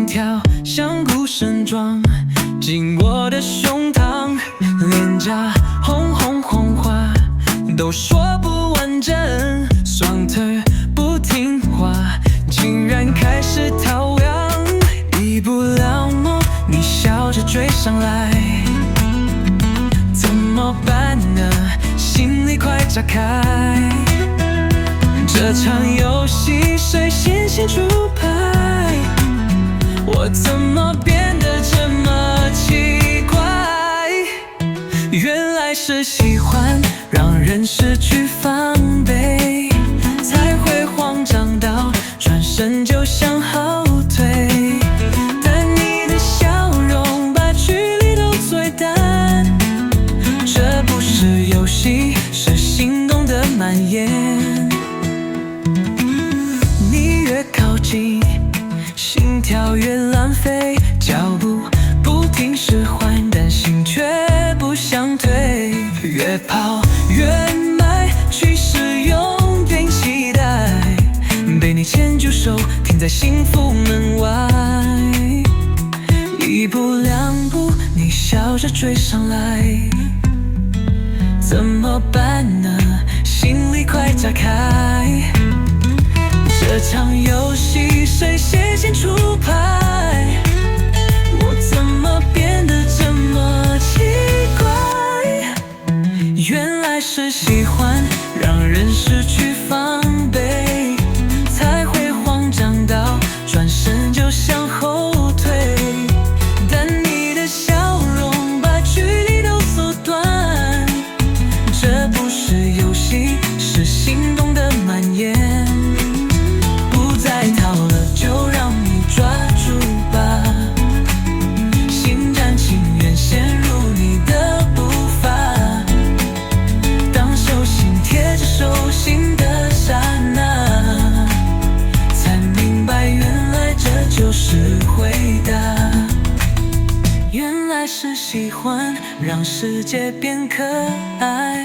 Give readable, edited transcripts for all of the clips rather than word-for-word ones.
心跳像鼓声撞进我的胸膛，脸颊红红红花都说不完整，双腿不听话，竟然开始逃亡，一不了梦，你笑着追上来，怎么办呢？心里快炸开，这场游戏谁先出牌？我怎么变得这么奇怪？原来是喜欢让人失去防备，才会慌张到转身就想后退。但你的笑容把距离都催淡，这不是游戏，是心动的蔓延。你越靠近，心跳越乱飞，脚步不停释缓，但心却不想退。越跑越迈，趋势永远期待，被你牵住手，停在幸福门外。一步两步，你笑着追上来，怎么办呢？心里快炸开，这场游戏谁先出牌？我怎么变得这么奇怪？原来是喜欢让人失去防备，才会慌张到转身就想后退。但你的笑容把距离都缩短，这不是游戏，是心动的蔓延。不再逃了，就让你抓住吧，心甘情愿陷入你的步伐。当手心贴着手心的刹那，才明白原来这就是回答。原来是喜欢让世界变可爱，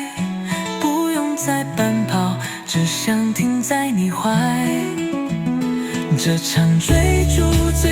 不用再奔跑，只想停在你怀。这场追逐最